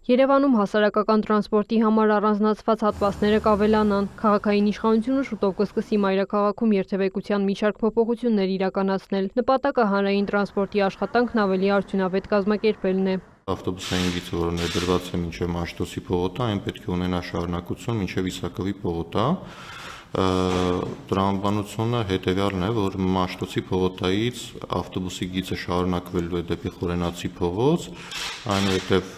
Երևանում հասարակական տրանսպորտի համար առանձնացված հատվածները կավելանան։ Քաղաքային իշխանությունը շուտով կսկսի մայրաքաղաքում երթևեկության մի շարք փոփոխություններ իրականացնել։ Նպատակը հանրային տրանսպորտի աշխատանքն ավելի արդյունավետ կազմակերպելն է։ Ավտոբուսային գիծը, որը ներդրված է մինչև Մաշտոցի փողոտ, այն պետք է ունենա շարունակություն մինչև Իսակովի փողոտ։ Տրամաբանությունը հետևյալն է, որ Մաշտոցի փողոտայից ավտոբուսի գիծը շարունակվելու է դեպի Խորենացի փողոց, այնուհետև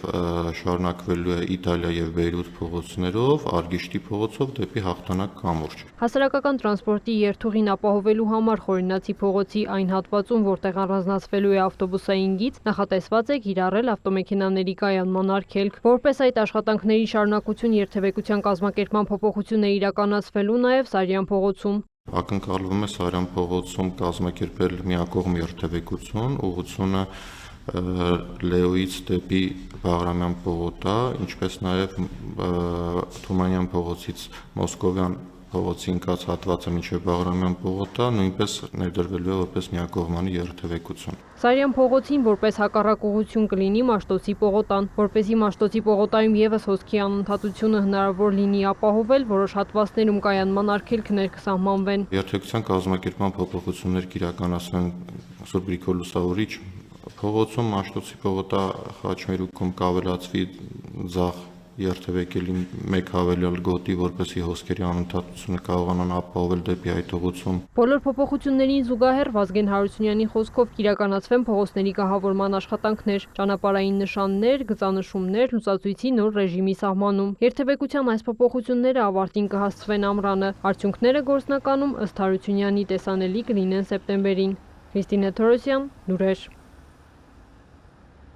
շարունակվելու է Իտալիա եւ Բեյրութ փողոցներով, Արգիշտի փողոցով դեպի Հաղթանակ կամուրջ։ Հասարակական տրանսպորտի երթուղին ապահովելու համար Խորենացի փողոցի այն հատվածում, որտեղ առանձնացվելու է ավտոբուսային գիծ, նախատեսված է կիրառել ավտոմեքենաների կայանման արգելք։ Որպես այդ աշխատանքների շարունակություն երթևեկության կազմակերպման փոփոխություն է իրականացվելու նաև Սարյան փողոցում։ Ակնկալվում է Սարյան փողոցում կազմակերպել միակողմ երթևեկություն, ուղղությունը Լեոյից դեպի Բաղրամյան փողոտ, ինչպես նաև Թումանյան փողոցից Մոսկովյան փողոցի ընկած հատվածը մինչև Բաղրամյան փողոտ նույնպես ներդրվելու է որպես միակողմանի երթևեկություն։ Սարյան փողոցին որպես հակառակ ուղղություն կլինի Մաշտոցի պողոտան, որպեսզի Մաշտոցի պողոտայում եւս հոսքի անընդհատությունը հնարավոր լինի ապահովել, որոշ հատվածներում կայանման արգելքներ կսահմանվեն։ Երթևեկության կազմակերպման փոփոխություններ կիրականացվեն Սուրբ Գրիգոր Լուսավորիչ փողոցում, Մաշտոցի փողոտա խաչմերուկում կավելացվի ձախ երթևեկելի մեկ հավելյալ գոտի, որպեսզի հոսքերի անընդհատությունը կարողանան ապահովել դեպի այդ ուղղություն։ Բոլոր փոփոխություններին զուգահեռ Վազգեն Հարությունյանի խոսքով կիրականացվեն փողոցների կահավորման աշխատանքներ, ճանապարհային նշաններ, գծանշումներ, լուսացույցի նոր ռեժիմի սահմանում։ Երթևեկության այս փոփոխությունները ավարտին կհասցվեն ամռանը։ Արդյունքները գործնականում ըստ Հարությունյանի տեսանելի կլինեն սեպտեմբերին։ Քրիստինե Թորոսյան, լուրեր։